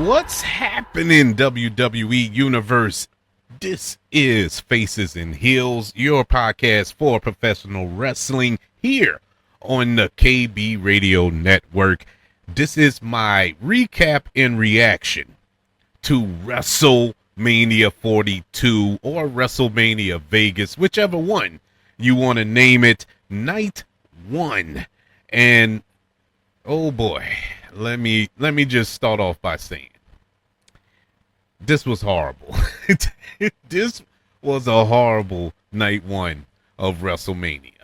What's happening, WWE Universe? This is Faces and Heels, your podcast for professional wrestling here on the KB Radio Network. This is my recap and reaction to WrestleMania 42 or WrestleMania Vegas, whichever one you want to name it, night one. And oh boy, let me just start off by saying this was horrible. This was a horrible night one of WrestleMania.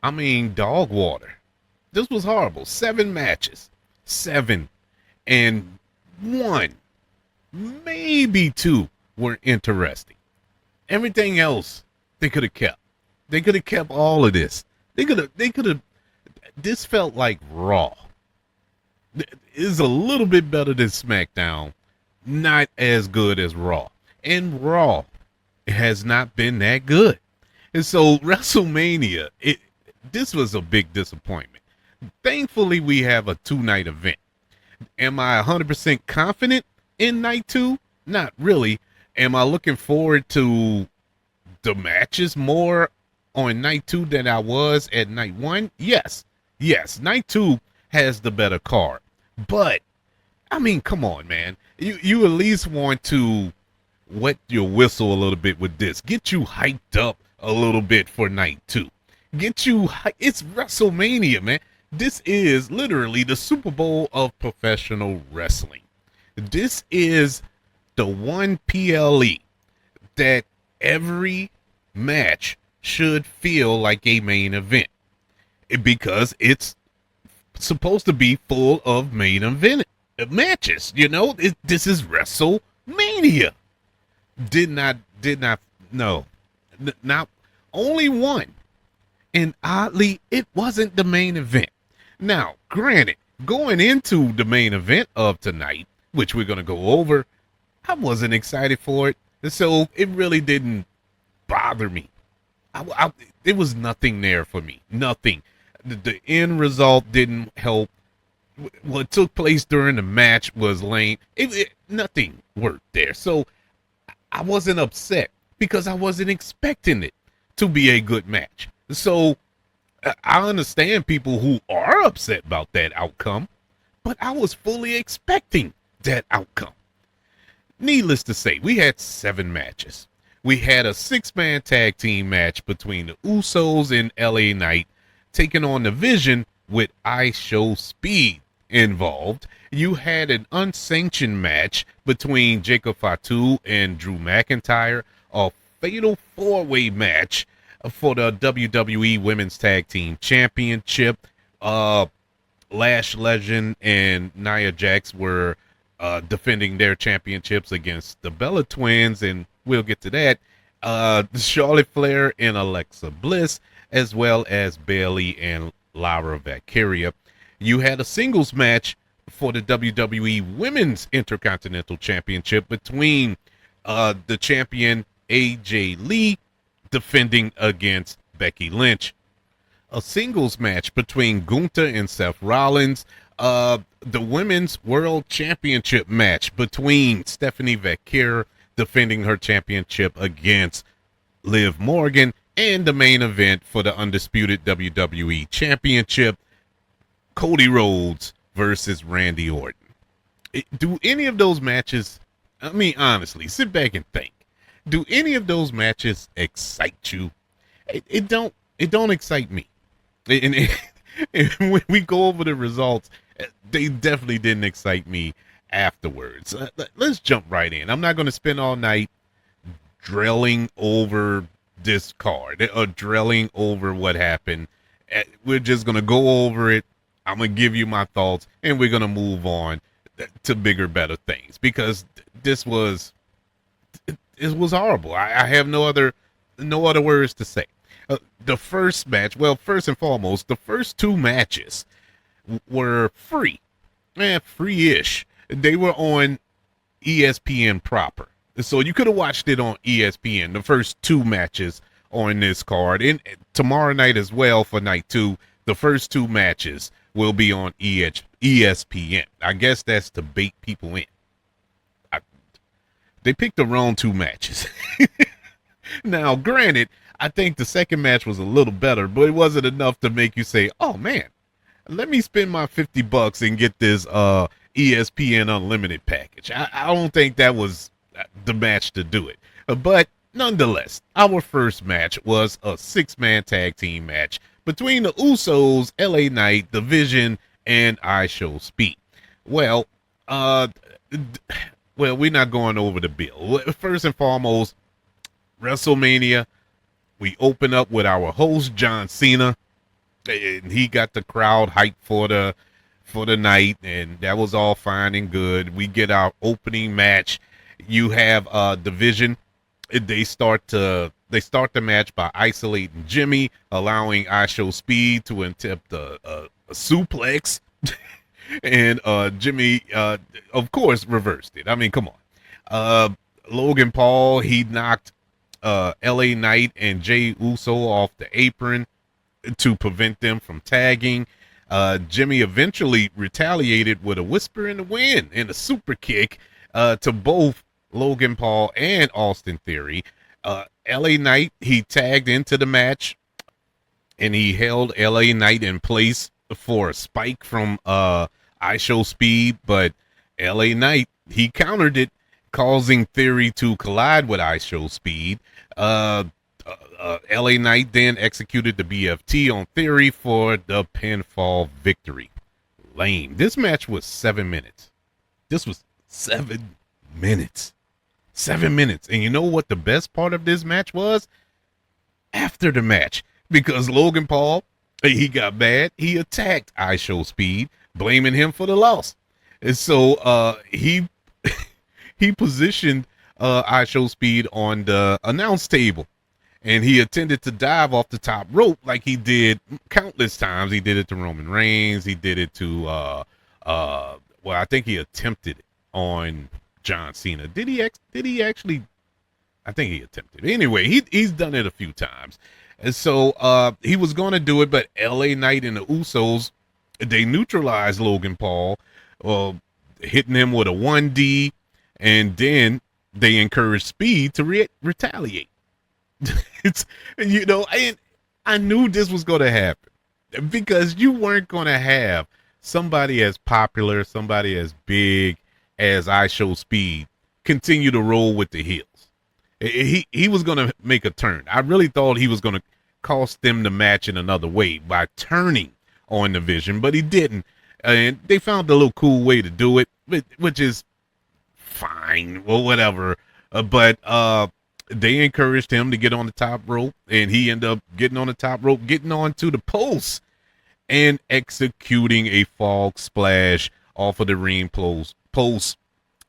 I mean, dog water. This was horrible. 7 matches. 7. And 1, maybe 2 were interesting. Everything else they could have kept. They could have kept all of this. They could have. This felt like Raw. It is a little bit better than SmackDown. Not as good as Raw. And Raw has not been that good. And so WrestleMania, this was a big disappointment. Thankfully, we have a 2-night event. Am I 100% confident in night 2? Not really. Am I looking forward to the matches more on night 2 than I was at night 1? Yes. Yes, night 2 has the better card. But, I mean, come on, man. You at least want to wet your whistle a little bit with this. Get you hyped up a little bit for night 2. It's WrestleMania, man. This is literally the Super Bowl of professional wrestling. This is the one PLE that every match should feel like a main event because it's supposed to be full of main event matches. You know, this is WrestleMania. Not only one. And oddly, it wasn't the main event. Now, granted, going into the main event of tonight, which we're going to go over, I wasn't excited for it. So it really didn't bother me. There was nothing there for me. Nothing. The end result didn't help. What took place during the match was lame. Nothing worked there. So I wasn't upset because I wasn't expecting it to be a good match. So I understand people who are upset about that outcome, but I was fully expecting that outcome. Needless to say, we had 7 matches. We had a 6-man tag team match between the Usos and LA Knight taking on the Vision with IShowSpeed involved. You had an unsanctioned match between Jacob Fatu and Drew McIntyre, a fatal 4-way match for the WWE Women's Tag Team Championship. Lash Legend and Nia Jax were defending their championships against the Bella Twins, and we'll get to that. Charlotte Flair and Alexa Bliss, as well as Bayley and Lyra Valkyria. You had a singles match for the WWE Women's Intercontinental Championship between the champion AJ Lee defending against Becky Lynch. A singles match between Gunther and Seth Rollins. The Women's World Championship match between Stephanie Vaquer defending her championship against Liv Morgan. And the main event for the Undisputed WWE Championship, Cody Rhodes versus Randy Orton. Do any of those matches, I mean, honestly, sit back and think. Do any of those matches excite you? It don't excite me. And when we go over the results, they definitely didn't excite me afterwards. Let's jump right in. I'm not going to spend all night drilling over this card or drilling over what happened. We're just going to go over it. I'm going to give you my thoughts, and we're going to move on to bigger, better things, because it was horrible. I have no other words to say. The first match, well, first and foremost, the first 2 matches were free. Free-ish. They were on ESPN proper. So you could have watched it on ESPN, the first 2 matches on this card. And tomorrow night as well for night 2, the first 2 matches will be on ESPN. I guess that's to bait people in. they picked the wrong two matches. Now, granted, I think the second match was a little better, but it wasn't enough to make you say, "Oh man, let me spend my $50 and get this ESPN Unlimited package." I don't think that was the match to do it. But nonetheless, our first match was a 6-man tag team match between the Usos, LA Knight, The Vision, and IShowSpeed. Well, we're not going over the bill. First and foremost, WrestleMania, we open up with our host John Cena, and he got the crowd hyped for the night, and that was all fine and good. We get our opening match. You have Division. They start the match by isolating Jimmy, allowing IShowSpeed to attempt a suplex, and Jimmy, of course, reversed it. I mean, come on. Logan Paul, he knocked LA Knight and Jey Uso off the apron to prevent them from tagging. Jimmy eventually retaliated with a whisper in the wind and a super kick to both Logan Paul and Austin Theory. LA Knight, he tagged into the match, and he held LA Knight in place for a spike from IShowSpeed, but LA Knight, he countered it, causing Theory to collide with IShowSpeed. LA Knight then executed the BFT on Theory for the pinfall victory. Lame. This match was 7 minutes. This was 7 minutes. 7 minutes. And you know what the best part of this match was? After the match. Because Logan Paul, he got mad. He attacked IShowSpeed, blaming him for the loss. And so he positioned IShowSpeed on the announce table, and he attempted to dive off the top rope like he did countless times. He did it to Roman Reigns. He did it to well, I think he attempted it on John Cena. Did he actually? I think he attempted. Anyway, he's done it a few times, and so he was going to do it, but LA Knight and the Usos, they neutralized Logan Paul, hitting him with a 1D, and then they encouraged Speed to retaliate. It's, you know, I knew this was going to happen, because you weren't going to have somebody as popular, somebody as big as IShowSpeed continue to roll with the heels. He was going to make a turn. I really thought he was going to cost them the match in another way by turning on the Vision, but he didn't. And they found a little cool way to do it, which is fine or whatever. But they encouraged him to get on the top rope, and he ended up getting on the top rope, getting onto the post, and executing a fog splash off of the ring post,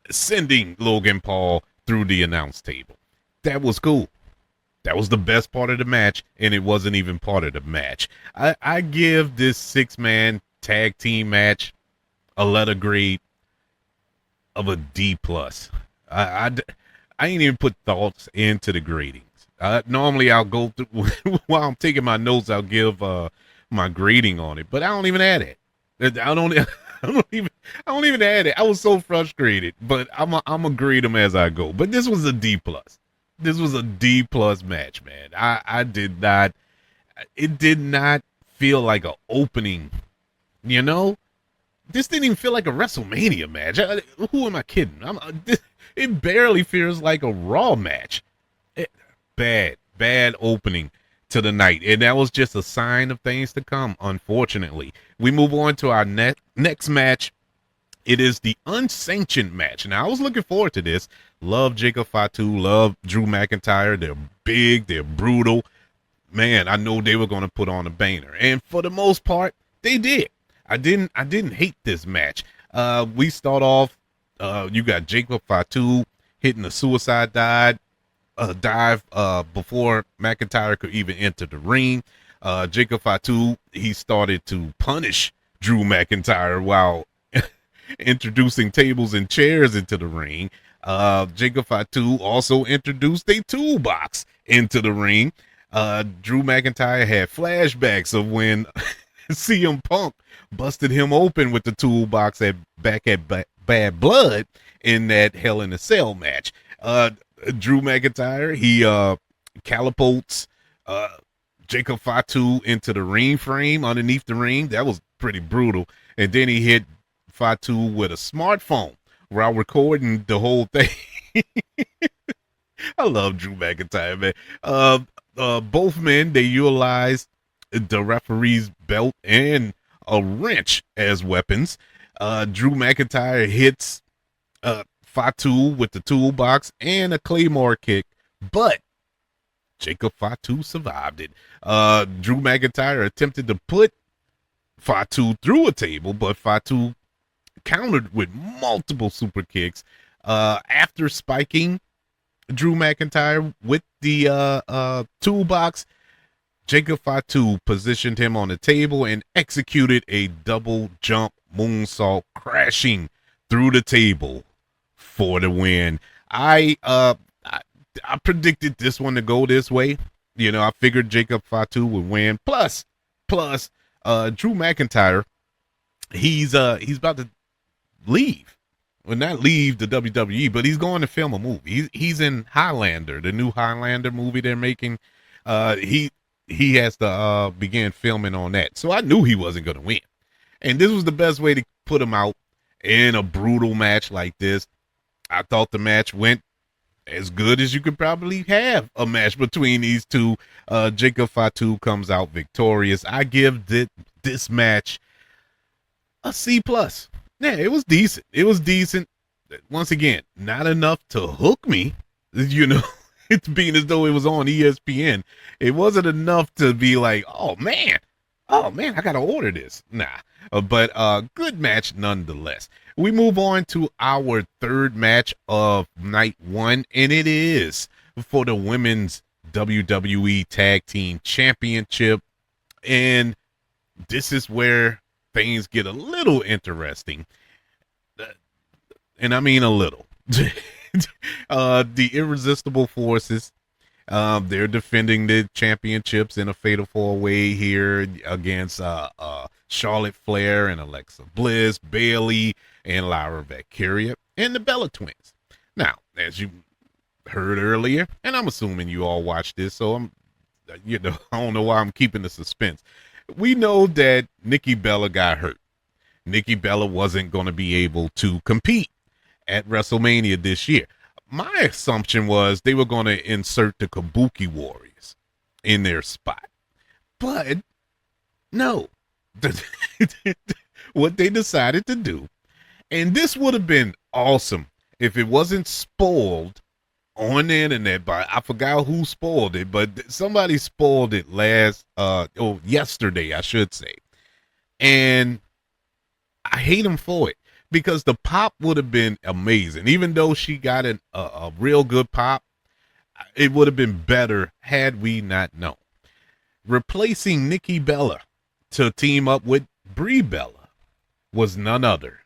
sending Logan Paul through the announce table. That was cool. That was the best part of the match, and it wasn't even part of the match. I give this 6-man tag team match a letter grade of a D+. I ain't even put thoughts into the gradings. Normally I'll go through, while I'm taking my notes, I'll give my grading on it, but I don't even add it. I don't even add it. I was so frustrated, but I'm gonna grade them as I go. But this was a D+. This was a D+ match, man. It did not feel like an opening, you know? This didn't even feel like a WrestleMania match. Who am I kidding? It barely feels like a Raw match. Bad opening to the night. And that was just a sign of things to come, unfortunately. We move on to our next match. It is the unsanctioned match. Now, I was looking forward to this. Love Jacob Fatu, love Drew McIntyre. They're big, they're brutal. Man, I know they were going to put on a banger. And for the most part, they did. I didn't hate this match. We start off, you got Jacob Fatu hitting a suicide dive before McIntyre could even enter the ring. Jacob Fatu, he started to punish Drew McIntyre while introducing tables and chairs into the ring. Jacob Fatu also introduced a toolbox into the ring. Drew McIntyre had flashbacks of when CM Punk busted him open with the toolbox back at Bad Blood in that Hell in a Cell match. Uh, Drew McIntyre, he catapults Jacob Fatu into the ring frame underneath the ring. That was pretty brutal. And then he hit Fatu with a smartphone while recording the whole thing. I love Drew McIntyre, man. Both men, they utilized the referee's belt and a wrench as weapons. Drew McIntyre hits Fatu with the toolbox and a Claymore kick, but Jacob Fatu survived it. Drew McIntyre attempted to put Fatu through a table, but Fatu countered with multiple super kicks. After spiking Drew McIntyre with the toolbox, Jacob Fatu positioned him on the table and executed a double jump moonsault, crashing through the table for the win. I predicted this one to go this way. You know, I figured Jacob Fatu would win. Plus, Drew McIntyre, he's about to leave. Well, not leave the WWE, but he's going to film a movie. He's in Highlander, the new Highlander movie they're making. He has to begin filming on that. So I knew he wasn't going to win. And this was the best way to put him out in a brutal match like this. I thought the match went as good as you could probably have a match between these two. Jacob Fatu comes out victorious. I give this match a C+. Yeah, it was decent. It was decent. Once again, not enough to hook me. You know, it's being as though it was on ESPN. It wasn't enough to be like, oh man, I gotta order this. Nah, but good match nonetheless. We move on to our third match of night one, and it is for the women's WWE Tag Team Championship. And this is where things get a little interesting. And I mean a little. The Irresistible Forces, they're defending the championships in a fatal four-way here against Charlotte Flair and Alexa Bliss, Bayley, and Lyra Valkyria, and the Bella Twins. Now, as you heard earlier, and I'm assuming you all watched this, so I don't know why I'm keeping the suspense. We know that Nikki Bella got hurt. Nikki Bella wasn't going to be able to compete at WrestleMania this year. My assumption was they were going to insert the Kabuki Warriors in their spot. But no. What they decided to do, and this would have been awesome if it wasn't spoiled on the internet by, I forgot who spoiled it, but somebody spoiled it yesterday, I should say. And I hate them for it because the pop would have been amazing. Even though she got a real good pop, it would have been better had we not known. Replacing Nikki Bella to team up with Brie Bella was none other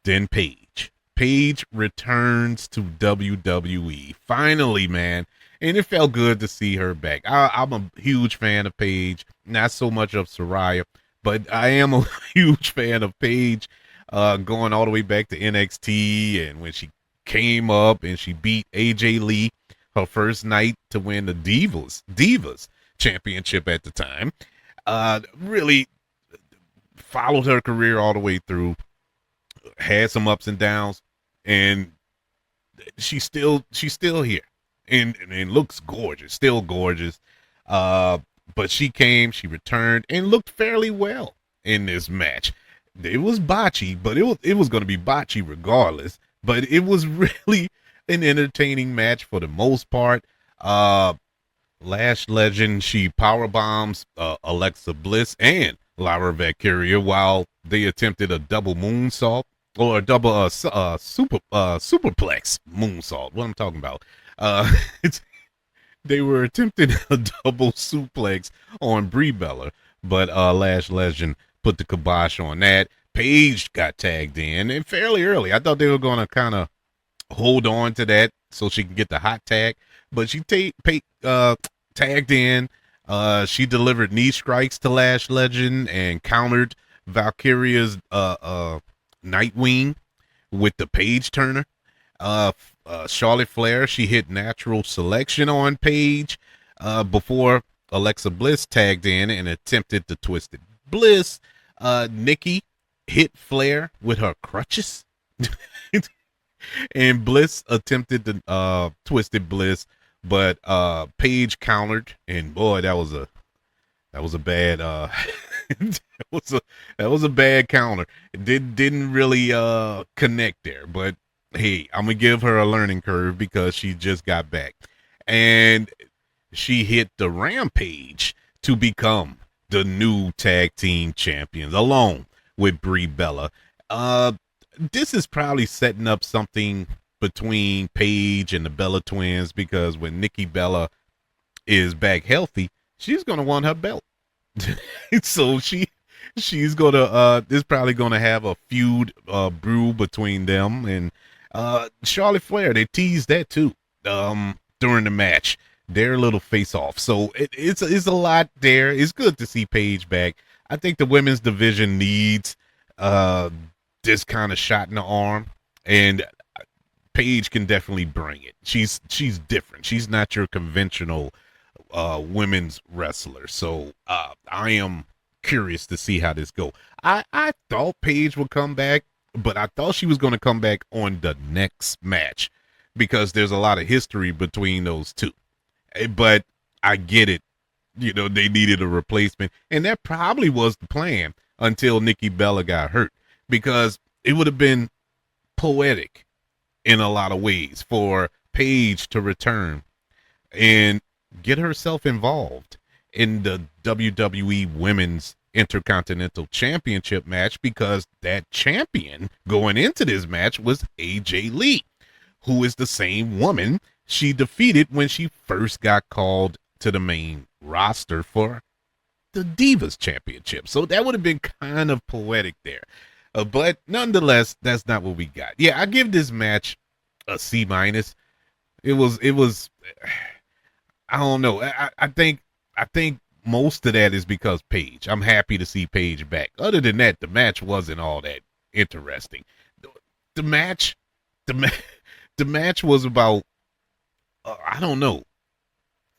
than Paige. Paige returns to WWE. Finally, man. And it felt good to see her back. I'm a huge fan of Paige. Not so much of Saraya, but I am a huge fan of Paige, going all the way back to NXT. And when she came up and she beat AJ Lee her first night to win the Divas championship at the time. Really followed her career all the way through, had some ups and downs, and she's still here and looks gorgeous, still gorgeous. But she returned and looked fairly well in this match. It was botchy, but it was going to be botchy regardless, but it was really an entertaining match for the most part. Lash Legend, she power bombs Alexa Bliss and Lyra Valkyria while they attempted a double moonsault or a double superplex moonsault. What I'm talking about? They were attempting a double suplex on Brie Bella, but Lash Legend put the kibosh on that. Paige got tagged in, and fairly early. I thought they were going to kind of hold on to that so she can get the hot tag, but she tagged in. She delivered knee strikes to Lash Legend and countered Valkyria's Nightwing with the Page Turner. Charlotte Flair, she hit natural selection on Paige before Alexa Bliss tagged in and attempted the Twisted Bliss. Nikki hit Flair with her crutches. And Bliss attempted the Twisted Bliss, but Paige countered, and boy, that was a bad that was a bad counter. It didn't really connect there, but hey, I'm gonna give her a learning curve because she just got back, and she hit the Rampage to become the new tag team champions along with Brie Bella. This is probably setting up something between Paige and the Bella twins, because when Nikki Bella is back healthy, she's gonna want her belt. So she's gonna is probably gonna have a feud brew between them and Charlotte Flair. They teased that too during the match, their little face off. So it's a lot there. It's good to see Paige back. I think the women's division needs this kind of shot in the arm, and Paige can definitely bring it. She's different. She's not your conventional women's wrestler. So I am curious to see how this go. I thought Paige would come back, but I thought she was going to come back on the next match because there's a lot of history between those two. But I get it. You know, they needed a replacement, and that probably was the plan until Nikki Bella got hurt, because it would have been poetic in a lot of ways for Paige to return and get herself involved in the WWE Women's Intercontinental Championship match, because that champion going into this match was AJ Lee, who is the same woman she defeated when she first got called to the main roster for the Divas Championship. So that would have been kind of poetic there. But nonetheless, that's not what we got. Yeah, I give this match a C minus. It was I don't know. I think most of that is because Paige. I'm happy to see Paige back. Other than that, the match wasn't all that interesting. The match was about I don't know,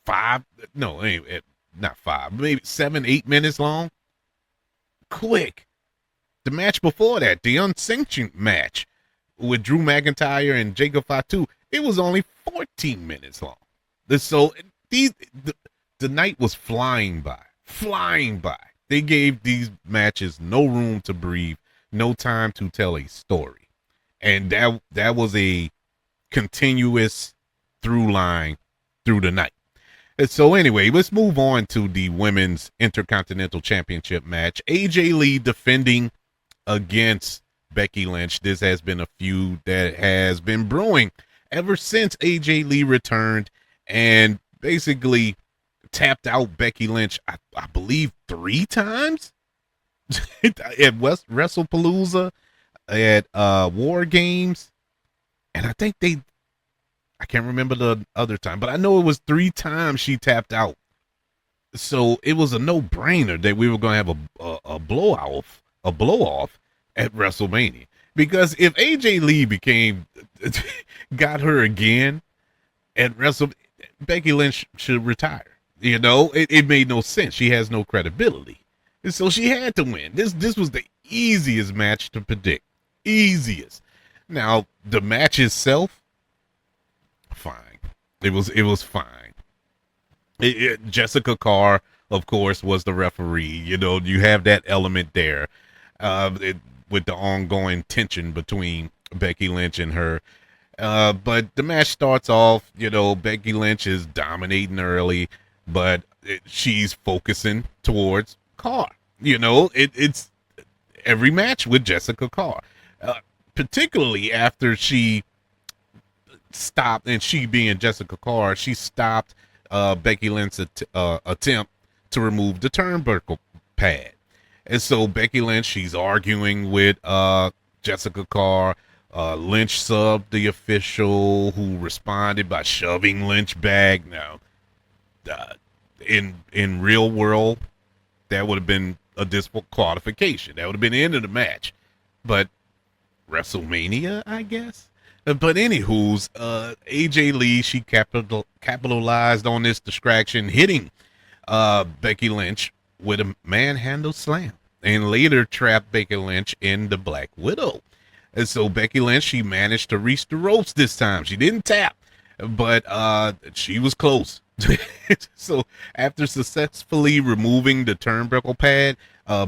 not 5, maybe 7-8 minutes long. Quick. The match before that, the unsanctioned match with Drew McIntyre and Jacob Fatu, it was only 14 minutes long. So the night was flying by. They gave these matches no room to breathe, no time to tell a story. And that was a continuous through line through the night. And so anyway, let's move on to the Women's Intercontinental Championship match. AJ Lee defending against Becky Lynch. This has been a feud that has been brewing ever since AJ Lee returned and basically tapped out Becky Lynch, I believe 3 times at WrestlePalooza, at War Games, and I think I can't remember the other time, but I know it was 3 times she tapped out. So it was a no-brainer that we were going to have a blow-off at WrestleMania. Because if AJ Lee got her again at WrestleMania, Becky Lynch should retire. You know, it made no sense. She has no credibility. And so she had to win. This was the easiest match to predict. Easiest. Now, the match itself, fine. It was fine. Jessica Carr, of course, was the referee. You know, you have that element there with the ongoing tension between Becky Lynch and her. But the match starts off, you know, Becky Lynch is dominating early, but she's focusing towards Carr. You know, it's every match with Jessica Carr, particularly after she stopped, and she being Jessica Carr, she stopped Becky Lynch's attempt to remove the turnbuckle pad. And so Becky Lynch, she's arguing with Jessica Carr. Lynch subbed the official, who responded by shoving Lynch back. Now, in real world, that would have been a disqualification. That would have been the end of the match. But WrestleMania, I guess. But anywho's, AJ Lee, she capitalized on this distraction, hitting Becky Lynch with a manhandle slam, and later trapped Becky Lynch in the Black Widow. And so Becky Lynch, she managed to reach the ropes this time. She didn't tap, but she was close. So after successfully removing the turnbuckle pad,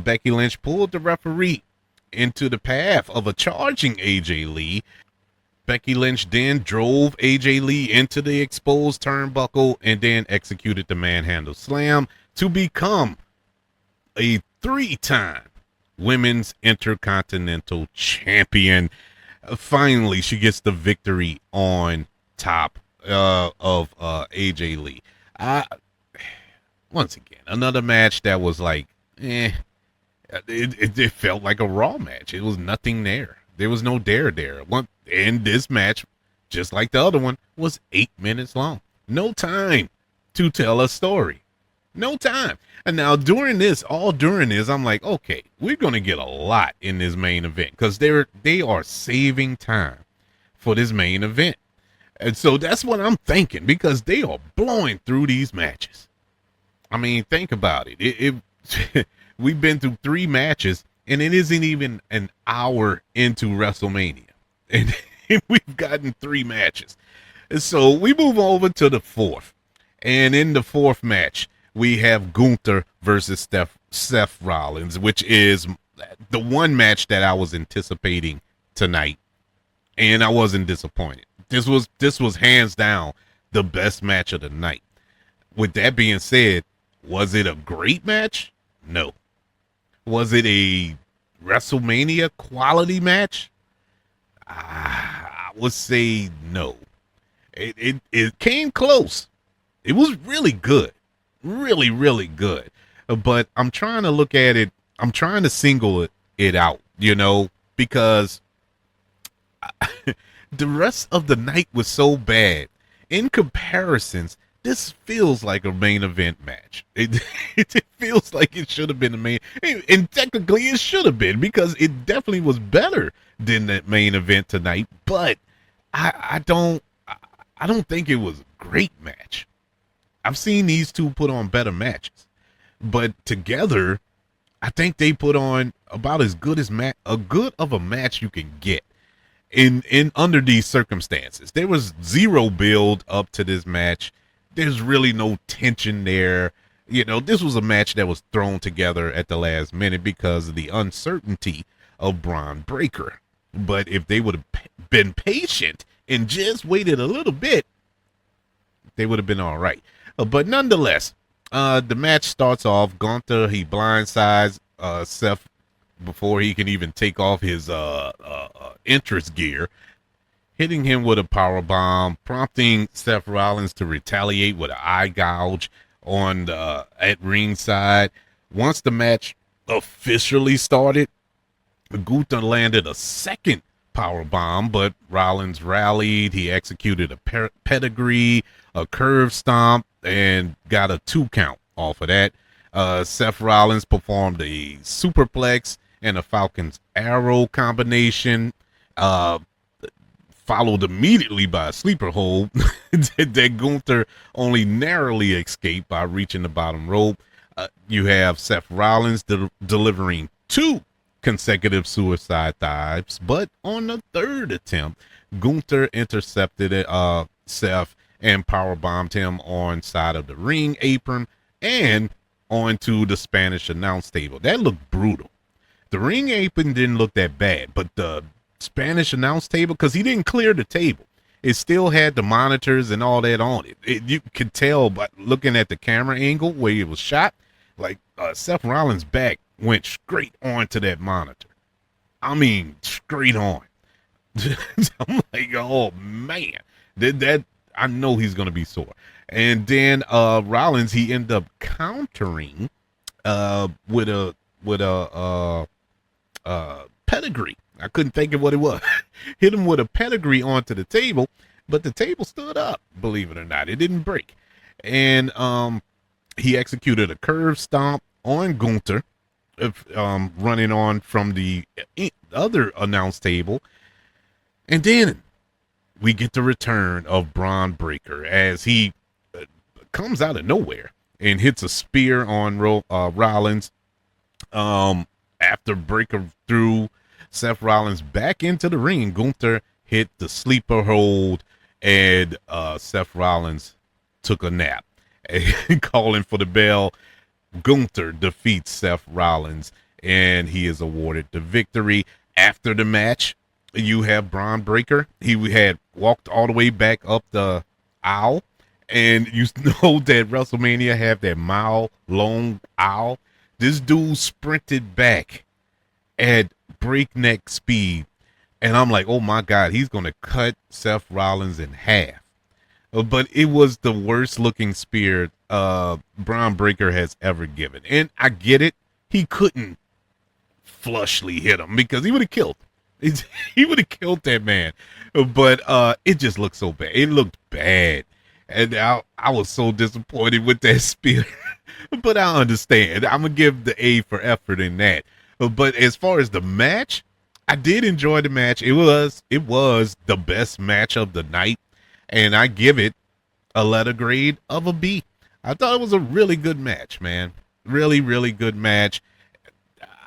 Becky Lynch pulled the referee into the path of a charging AJ Lee. Becky Lynch then drove AJ Lee into the exposed turnbuckle and then executed the manhandle slam to become a 3-time Women's Intercontinental Champion. Finally, she gets the victory on top of AJ Lee. Once again, another match that was like, it felt like a Raw match. It was nothing there. There was no dare there. And this match, just like the other one, was 8 minutes long. No time to tell a story. No time. And now during this, I'm like, okay, we're going to get a lot in this main event because they are saving time for this main event. And so that's what I'm thinking, because they are blowing through these matches. I mean, think about it. We've been through 3 matches, and it isn't even an hour into WrestleMania. And we've gotten 3 matches. And so we move over to the 4th. And in the 4th match, we have Gunther versus Seth Rollins, which is the one match that I was anticipating tonight. And I wasn't disappointed. This was hands down the best match of the night. With that being said, was it a great match? No. Was it a WrestleMania quality match? I would say no. It came close. It was really good. Really, really good. But I'm trying to look at it. I'm trying to single it out, because the rest of the night was so bad. In comparisons, this feels like a main event match. It feels like it should have been a main, and technically it should have been, because it definitely was better than that main event tonight. But I don't think it was a great match. I've seen these two put on better matches, but together, I think they put on about as good of a match you can get. In under these circumstances, there was zero build up to this match. There's really no tension there. This was a match that was thrown together at the last minute because of the uncertainty of Braun Breaker. But if they would have been patient and just waited a little bit, they would have been all right. But nonetheless, the match starts off. Gunther, he blindsides Seth before he can even take off his entrance gear, hitting him with a power bomb, prompting Seth Rollins to retaliate with an eye gouge at ringside. Once the match officially started, Gunther landed a second power bomb, but Rollins rallied. He executed a pedigree, a curve stomp, and got a 2 count off of that. Seth Rollins performed a superplex and a Falcon's Arrow combination, followed immediately by a sleeper hold that Gunther only narrowly escaped by reaching the bottom rope. You have Seth Rollins delivering 2 consecutive suicide dives, but on the 3rd attempt, Gunther intercepted Seth and powerbombed him on side of the ring apron and onto the Spanish announce table. That looked brutal. The ring apron didn't look that bad, but the Spanish announce table, because he didn't clear the table, it still had the monitors and all that on it. You could tell by looking at the camera angle where it was shot, like Seth Rollins' back went straight onto that monitor. I mean, straight on. I'm like, oh man, that I know he's gonna be sore. And then Rollins, he ended up countering with a pedigree. I couldn't think of what it was. Hit him with a pedigree onto the table, but the table stood up, believe it or not. It didn't break. And he executed a curve stomp on Gunther, running on from the other announce table. And then we get the return of Braun Breaker as he comes out of nowhere and hits a spear on Rollins. After Breaker threw Seth Rollins back into the ring, Gunther hit the sleeper hold, and Seth Rollins took a nap. And calling for the bell, Gunther defeats Seth Rollins, and he is awarded the victory. After the match, you have Braun Breaker. He had walked all the way back up the aisle, and you know that WrestleMania have that mile-long aisle. This dude sprinted back at breakneck speed, and I'm like, oh my God, he's going to cut Seth Rollins in half. But it was the worst looking spear Braun Breaker has ever given. And I get it. He couldn't flushly hit him because he would have killed him. He would have killed that man. But it just looked so bad. It looked bad. And I was so disappointed with that spear. But I understand. I'm going to give the A for effort in that. But as far as the match, I did enjoy the match. It was the best match of the night. And I give it a letter grade of a B. I thought it was a really good match, man. Really, really good match.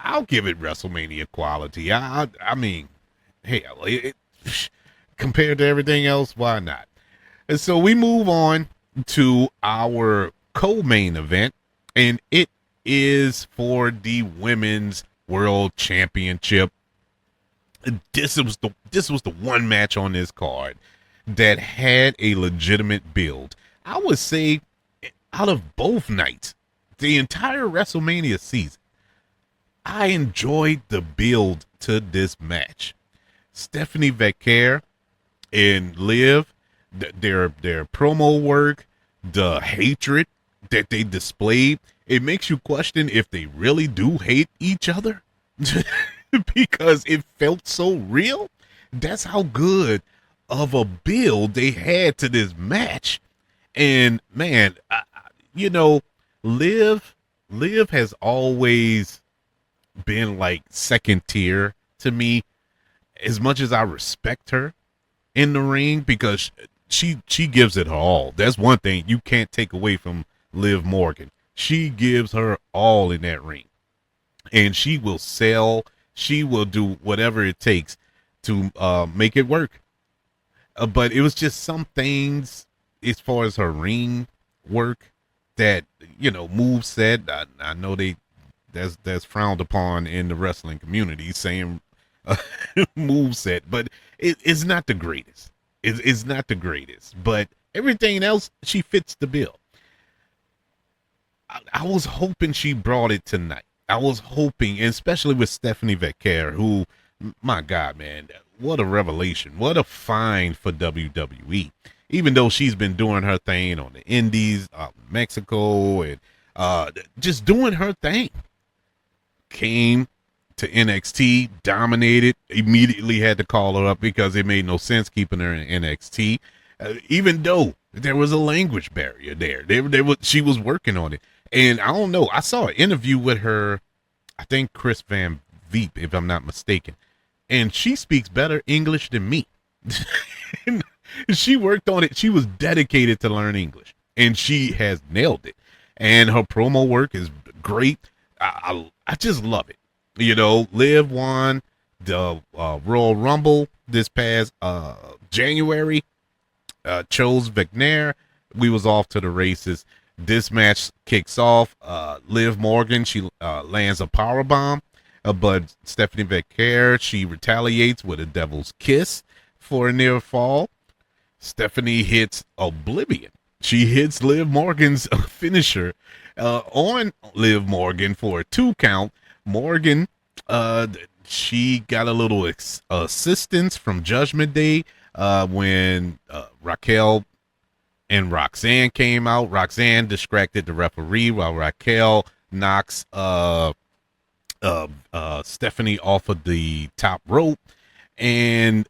I'll give it WrestleMania quality. I mean, hell, compared to everything else, why not? And so we move on to our co-main event, and it is for the Women's World Championship. This was the one match on this card that had a legitimate build. I would say out of both nights, the entire WrestleMania season, I enjoyed the build to this match. Stephanie Vaquer and Liv, their promo work, the hatred that they displayed, it makes you question if they really do hate each other because it felt so real. That's how good of a build they had to this match. And man, Liv has always been like second tier to me, as much as I respect her in the ring, because she gives it her all. That's one thing you can't take away from Liv Morgan. She gives her all in that ring, and she will sell. She will do whatever it takes to make it work. But it was just some things as far as her ring work that, moveset. I know that's frowned upon in the wrestling community, saying moveset, but it's not the greatest. It's not the greatest, but everything else, she fits the bill. I was hoping she brought it tonight. I was hoping, especially with Stephanie Vaquer, who, my God, man, what a revelation. What a find for WWE. Even though she's been doing her thing on the Indies, Mexico, and just doing her thing. Came to NXT, dominated, immediately had to call her up because it made no sense keeping her in NXT, even though there was a language barrier there. She was working on it. And I don't know, I saw an interview with her, I think Chris Van Veep, if I'm not mistaken, and she speaks better English than me. She worked on it. She was dedicated to learn English, and she has nailed it. And her promo work is great. I just love it. Liv won the Royal Rumble this past January. Chose Wagner. We was off to the races. This match kicks off. Liv Morgan, she lands a powerbomb, but Stephanie Vaquer, she retaliates with a devil's kiss for a near fall. Stephanie hits Oblivion. She hits Liv Morgan's finisher on Liv Morgan for a 2 count. Morgan, she got a little assistance from Judgment Day when Raquel and Roxanne came out. Roxanne distracted the referee while Raquel knocks Stephanie off of the top rope, and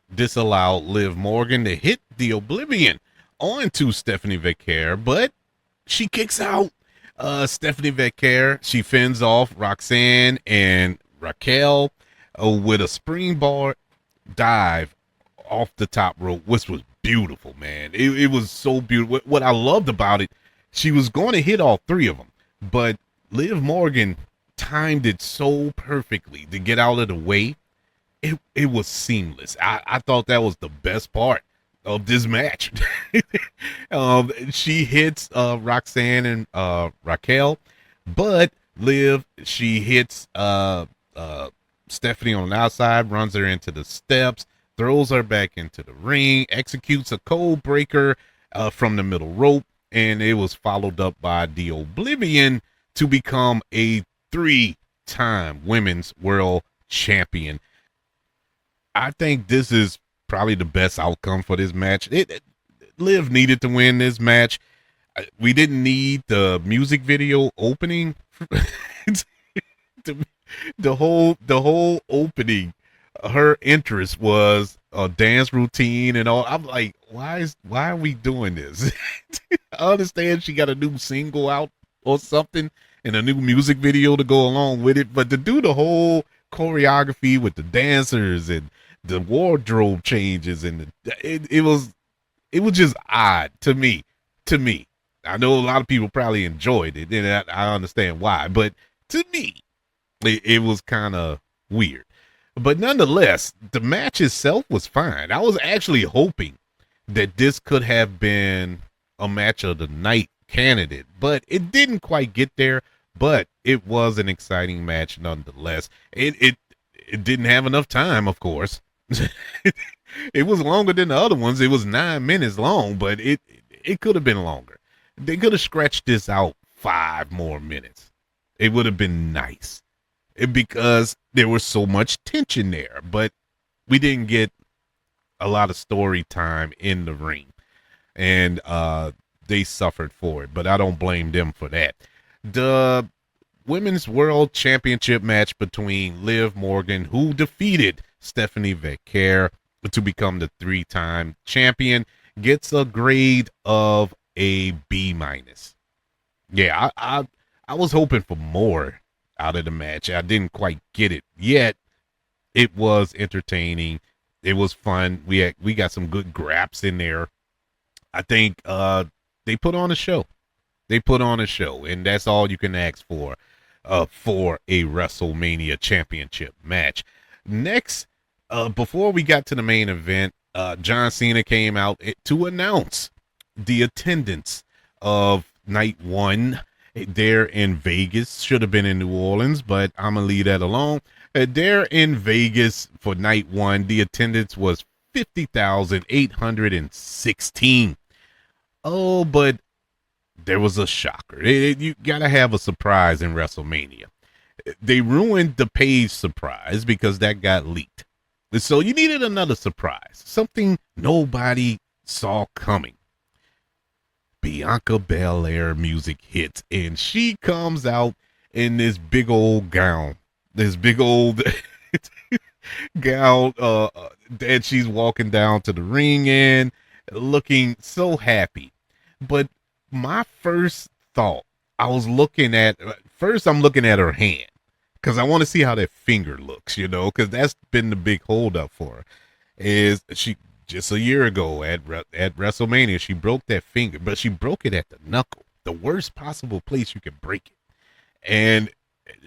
this allowed Liv Morgan to hit the Oblivion onto Stephanie Vaquer, but she kicks out Stephanie Vaquer. She fends off Roxanne and Raquel with a springboard dive off the top rope, which was beautiful, man. It was so beautiful. What I loved about it, she was going to hit all three of them, but Liv Morgan timed it so perfectly to get out of the way. It was seamless. I thought that was the best part of this match. She hits Roxanne and Raquel, but Liv, she hits Stephanie on the outside, runs her into the steps, throws her back into the ring, executes a code breaker from the middle rope, and it was followed up by the Oblivion to become a 3-time women's world champion. I think this is probably the best outcome for this match. Liv needed to win this match. We didn't need the music video opening. the whole opening, her interest was a dance routine and all. I'm like, why are we doing this? I understand she got a new single out or something and a new music video to go along with it, but to do the whole choreography with the dancers and the wardrobe changes and it was just odd to me. I know a lot of people probably enjoyed it, and I understand why, but to me, it was kind of weird. But nonetheless, the match itself was fine. I was actually hoping that this could have been a match of the night candidate, but it didn't quite get there. But it was an exciting match nonetheless. It didn't have enough time, of course. It was longer than the other ones. It was 9 minutes long, but it could have been longer. They could have stretched this out 5 more minutes. It would have been nice because there was so much tension there, but we didn't get a lot of story time in the ring, and they suffered for it, but I don't blame them for that. The Women's World Championship match between Liv Morgan, who defeated Stephanie Vaquer to become the 3-time champion, gets a grade of a B-. Yeah, I was hoping for more out of the match. I didn't quite get it yet. It was entertaining. It was fun. We got some good graps in there. I think they put on a show. They put on a show, and that's all you can ask for a WrestleMania championship match. Next, before we got to the main event, John Cena came out to announce the attendance of night 1 there in Vegas. Should have been in New Orleans, but I'm going to leave that alone. There in Vegas for night 1, the attendance was 50,816. Oh, but there was a shocker. You got to have a surprise in WrestleMania. They ruined the Paige surprise because that got leaked. So you needed another surprise, something nobody saw coming. Bianca Belair music hits, and she comes out in this big old gown. This big old gown that she's walking down to the ring in, looking so happy. But my first thought, I'm looking at her hand because I want to see how that finger looks, because that's been the big holdup for her. Is she just a year ago at WrestleMania, she broke that finger, but she broke it at the knuckle, the worst possible place you can break it. And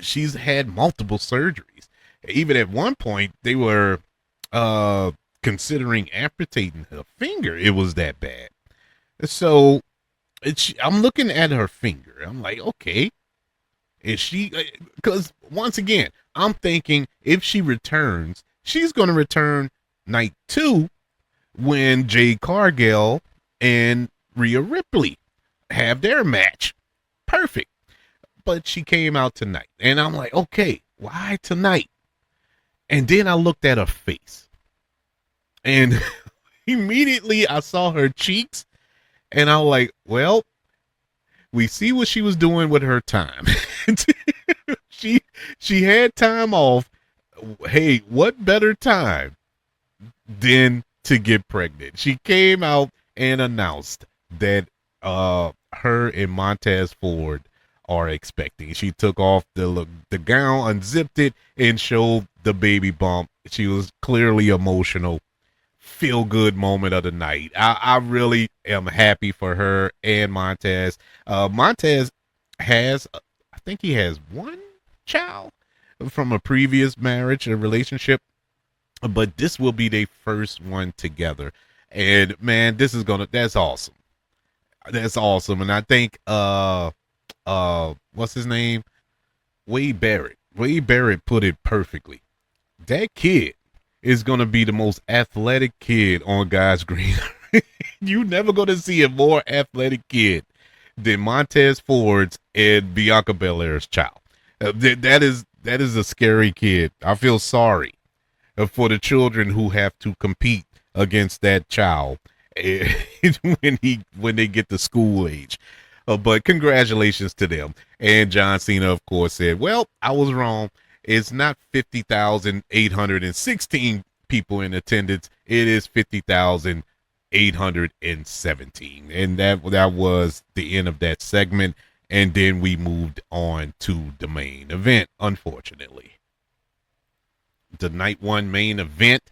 she's had multiple surgeries. Even at one point, they were considering amputating her finger. It was that bad. So I'm looking at her finger. I'm like, okay, is she? Because once again, I'm thinking if she returns, she's going to return night 2 when Jade Cargill and Rhea Ripley have their match. Perfect. But she came out tonight, and I'm like, okay, why tonight? And then I looked at her face, and immediately I saw her cheeks, and I was like, well, we see what she was doing with her time. She had time off. Hey, what better time than to get pregnant? She came out and announced that her and Montez Ford are expecting. She took off the gown, unzipped it, and showed the baby bump. She was clearly emotional. feel good moment of the night. I really am happy for her and Montez. Montez has, I think he has one child from a previous marriage, a relationship, but this will be their first one together. And man, that's awesome. That's awesome. And I think, what's his name? Wade Barrett. Wade Barrett put it perfectly. That kid is going to be the most athletic kid on God's green. You never going to see a more athletic kid than Montez Ford's and Bianca Belair's child. That is a scary kid. I feel sorry for the children who have to compete against that child when they get to school age. But congratulations to them. And John Cena, of course, said, well, I was wrong. It's not 50,816 people in attendance. It is 50,817. And that was the end of that segment. And then we moved on to the main event, unfortunately. The night one main event,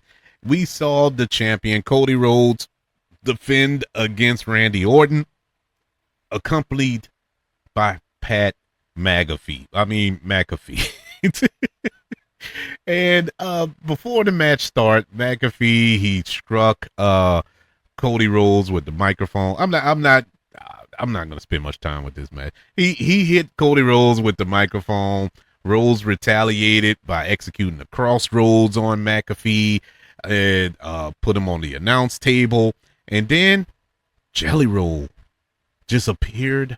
we saw the champion Cody Rhodes defend against Randy Orton, accompanied by Pat McAfee. And before the match started, McAfee, he struck Cody Rhodes with the microphone. I'm not going to spend much time with this match. He hit Cody Rhodes with the microphone. Rhodes retaliated by executing the crossroads on McAfee and put him on the announce table. And then Jelly Roll just appeared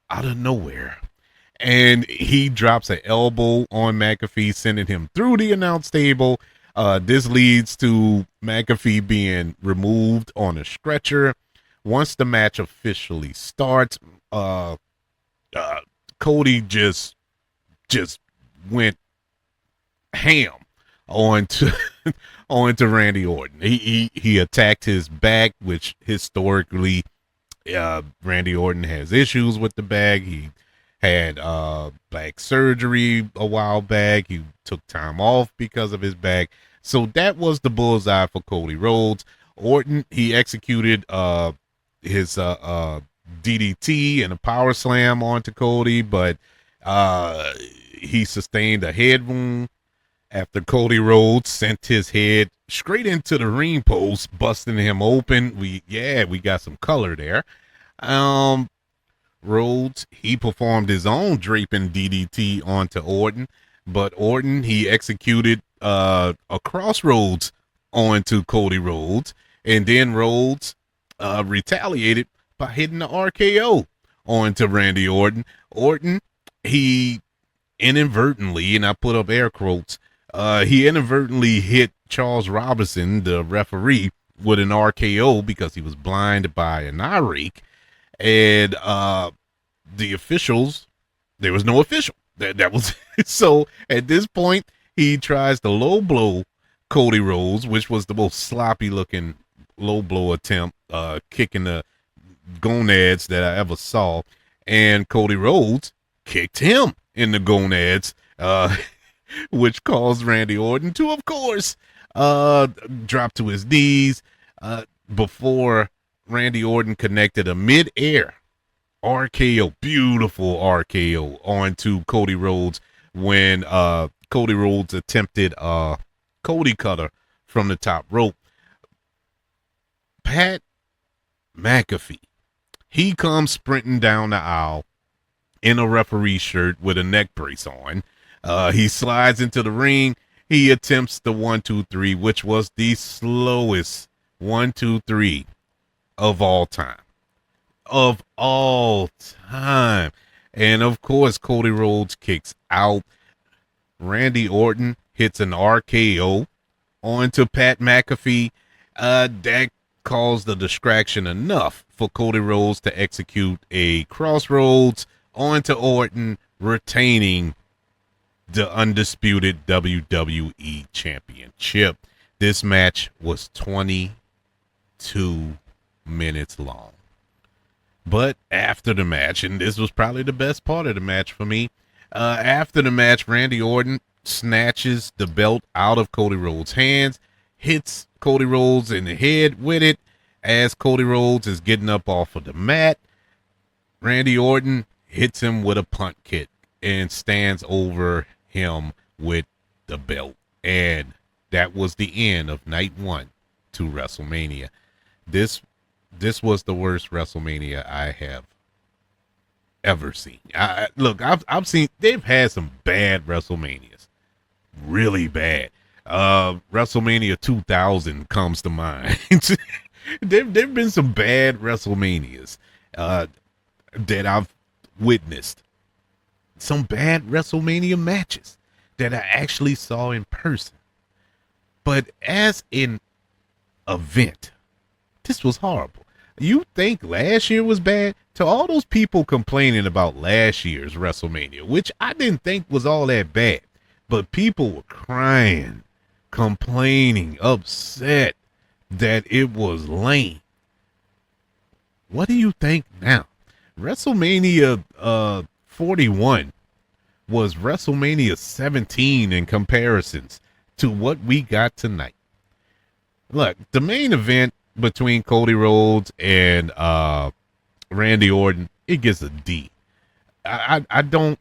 out of nowhere. And he drops an elbow on McAfee, sending him through the announce table. This leads to McAfee being removed on a stretcher. Once the match officially starts, Cody just went ham onto Randy Orton. He attacked his back, which historically Randy Orton has issues with the back. He had back surgery a while back. He took time off because of his back. So that was the bullseye for Cody Rhodes. Orton, he executed his DDT and a power slam onto Cody, but he sustained a head wound after Cody Rhodes sent his head straight into the ring post, busting him open. We got some color there. Rhodes, he performed his own draping DDT onto Orton, but Orton, he executed a crossroads onto Cody Rhodes, and then Rhodes retaliated by hitting the RKO onto Randy Orton. Orton, he inadvertently, and I put up air quotes, he inadvertently hit Charles Robinson, the referee, with an RKO because he was blinded by an eye rake. And the officials, there was no official. That was so. At this point, he tries to low blow Cody Rhodes, which was the most sloppy looking low blow attempt, kicking the gonads that I ever saw. And Cody Rhodes kicked him in the gonads, which caused Randy Orton to, of course, drop to his knees before Randy Orton connected a mid-air RKO, beautiful RKO onto Cody Rhodes when Cody Rhodes attempted a Cody cutter from the top rope. Pat McAfee, he comes sprinting down the aisle in a referee shirt with a neck brace on. He slides into the ring. He attempts the 1-2-3, which was the slowest 1-2-3 of all time. And of course, Cody Rhodes kicks out. Randy Orton hits an RKO onto Pat McAfee. That caused the distraction enough for Cody Rhodes to execute a crossroads onto Orton, retaining the undisputed WWE Championship. This match was 22 minutes long. But after the match, and this was probably the best part of the match for me, after the match, Randy Orton snatches the belt out of Cody Rhodes' hands, hits Cody Rhodes in the head with it. As Cody Rhodes is getting up off of the mat, Randy Orton hits him with a punt kick and stands over him with the belt. And that was the end of night 1 to WrestleMania. This was the worst WrestleMania I have ever seen. Look, I've seen, they've had some bad WrestleManias, really bad. WrestleMania 2000 comes to mind. There've been some bad WrestleManias that I've witnessed. Some bad WrestleMania matches that I actually saw in person. But as an event, this was horrible. You think last year was bad? To all those people complaining about last year's WrestleMania, which I didn't think was all that bad, but people were crying, complaining, upset that it was lame. What do you think now? WrestleMania 41 was WrestleMania 17 in comparisons to what we got tonight. Look, the main event between Cody Rhodes and Randy Orton, it gets a D. I don't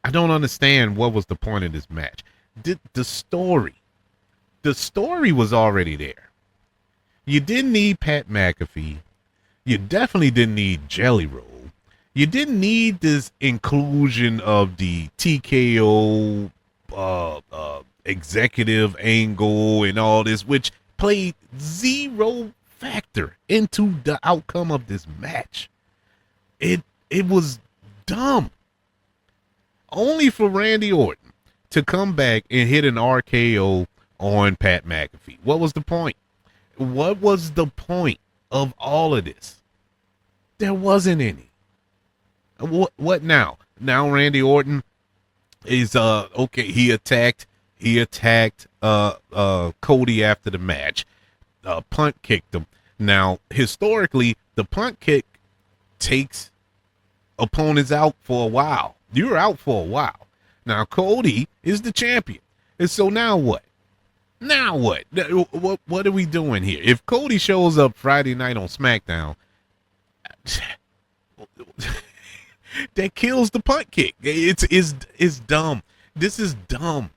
understand what was the point of this match. The story was already there. You didn't need Pat McAfee. You definitely didn't need Jelly Roll. You didn't need this inclusion of the TKO executive angle and all this, which played zero factor into the outcome of this match. It was dumb. Only for Randy Orton to come back and hit an RKO on Pat McAfee. What was the point? What was the point of all of this? There wasn't any. What now? Now Randy Orton is okay. He attacked Cody after the match. Punt kicked him. Now historically, the punt kick takes opponents out for a while. You're out for a while. Now Cody is the champion, and so now what? Now what? What are we doing here? If Cody shows up Friday night on SmackDown, that kills the punt kick. It's dumb. This is dumb.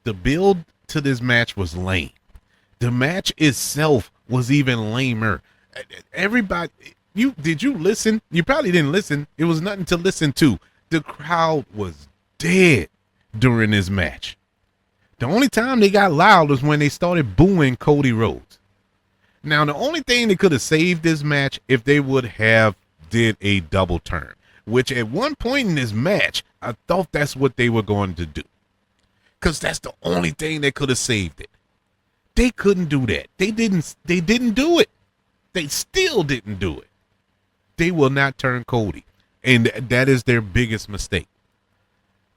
The build to this match was lame. The match itself was even lamer. Everybody, did you listen? You probably didn't listen. It was nothing to listen to. The crowd was dead during this match. The only time they got loud was when they started booing Cody Rhodes. Now, the only thing that could have saved this match if they would have did a double turn, which at one point in this match, I thought that's what they were going to do. Because that's the only thing that could have saved it. They couldn't do that. They didn't do it. They still didn't do it. They will not turn Cody. And that is their biggest mistake.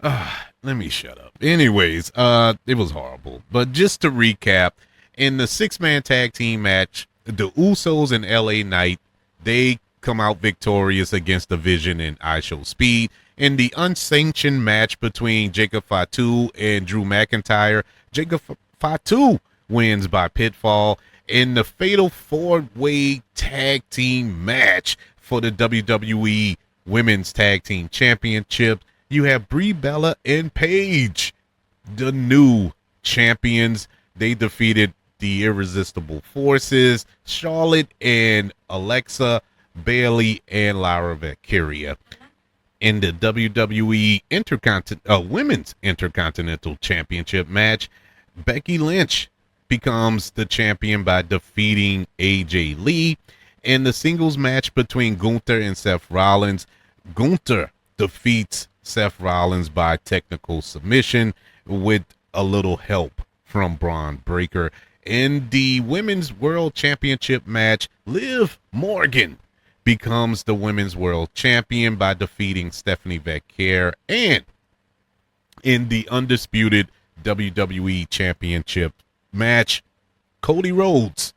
Let me shut up. Anyways, it was horrible. But just to recap, in the 6-man tag team match, the Usos and LA Knight, they come out victorious against the Vision and IShowSpeed. In the unsanctioned match between Jacob Fatu and Drew McIntyre, Jacob Fatu wins by pinfall. In the fatal 4-way tag team match for the WWE Women's Tag Team Championship, you have Brie Bella and Paige, the new champions. They defeated the Irresistible Forces, Charlotte and Alexa, Bayley and Lyra Valkyria. In the WWE Women's Intercontinental Championship match, Becky Lynch becomes the champion by defeating AJ Lee. In the singles match between Gunther and Seth Rollins, Gunther defeats Seth Rollins by technical submission with a little help from Braun Breaker. In the Women's World Championship match, Liv Morgan becomes the Women's World Champion by defeating Stephanie Vaquer. And in the Undisputed WWE Championship match, Cody Rhodes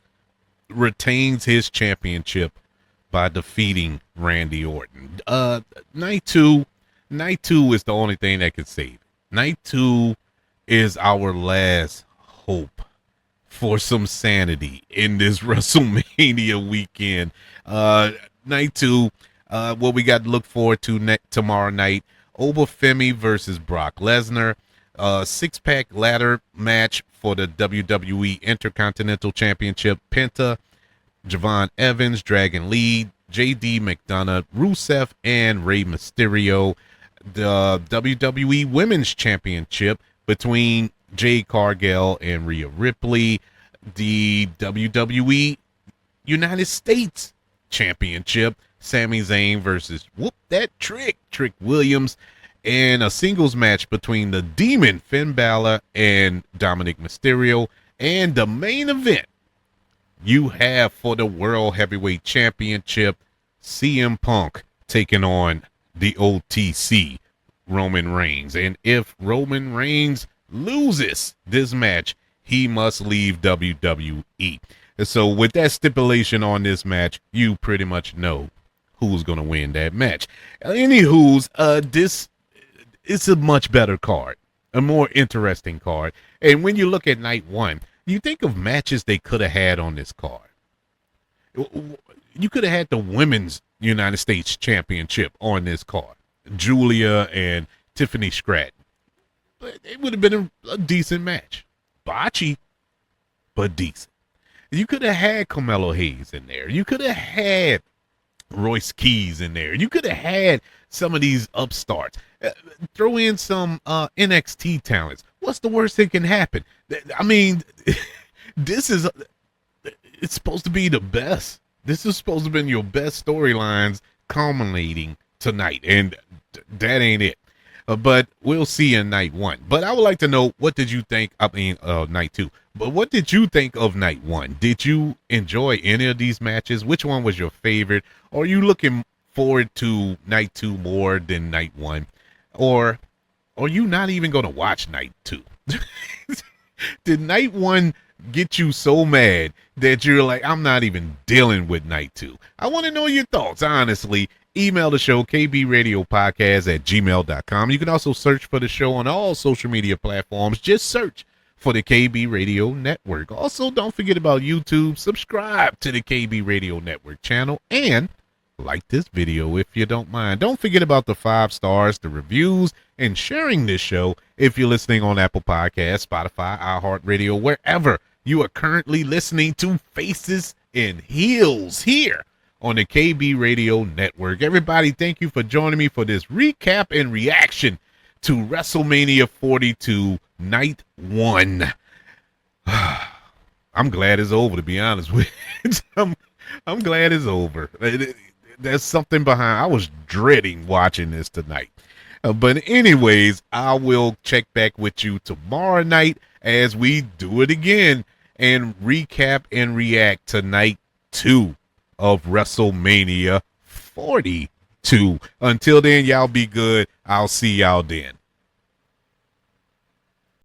retains his championship by defeating Randy Orton. Night two is the only thing that could save it. Night 2 is our last hope for some sanity in this WrestleMania weekend. Night 2, what we got to look forward to tomorrow night, Obafemi versus Brock Lesnar. Six-pack ladder match for the WWE Intercontinental Championship. Penta, Javon Evans, Dragon Lee, JD McDonough, Rusev, and Rey Mysterio. The WWE Women's Championship between Jade Cargill and Rhea Ripley. The WWE United States Championship, Sami Zayn versus Trick Williams. And a singles match between the Demon Finn Balor and Dominic Mysterio. And the main event you have for the World Heavyweight Championship, CM Punk taking on the OTC, Roman Reigns. And if Roman Reigns loses this match, he must leave WWE. And so with that stipulation on this match, you pretty much know who's going to win that match. Anywho's, this is a much better card, a more interesting card. And when you look at night 1, you think of matches they could have had on this card. You could have had the Women's United States Championship on this card. Julia and Tiffany Stratton. But it would have been a decent match. Botchy, but decent. You could have had Carmelo Hayes in there. You could have had Royce Keys in there. You could have had some of these upstarts. Throw in some NXT talents. What's the worst that can happen? I mean, it's supposed to be the best. This is supposed to be your best storylines culminating tonight, and that ain't it. But we'll see in night 1. But I would like to know, what did you think? Night 2. But what did you think of night 1? Did you enjoy any of these matches? Which one was your favorite? Or are you looking forward to night 2 more than night 1? Or are you not even going to watch night 2? Did night 1 get you so mad that you're like, I'm not even dealing with night 2? I want to know your thoughts, honestly. Email the show, kbradiopodcast@gmail.com. You can also search for the show on all social media platforms. Just search for the KB Radio Network. Also, don't forget about YouTube. Subscribe to the KB Radio Network channel and like this video if you don't mind. Don't forget about the 5 stars, the reviews, and sharing this show if you're listening on Apple Podcasts, Spotify, iHeartRadio, wherever you are currently listening to Faces and Heels here on the KB Radio Network. Everybody, thank you for joining me for this recap and reaction to WrestleMania 42, Night 1. I'm glad it's over, to be honest with you. I'm glad it's over. There's something behind. I was dreading watching this tonight. But anyways, I will check back with you tomorrow night as we do it again and recap and react to night 2 of WrestleMania 42. Until then, y'all be good. I'll see y'all then.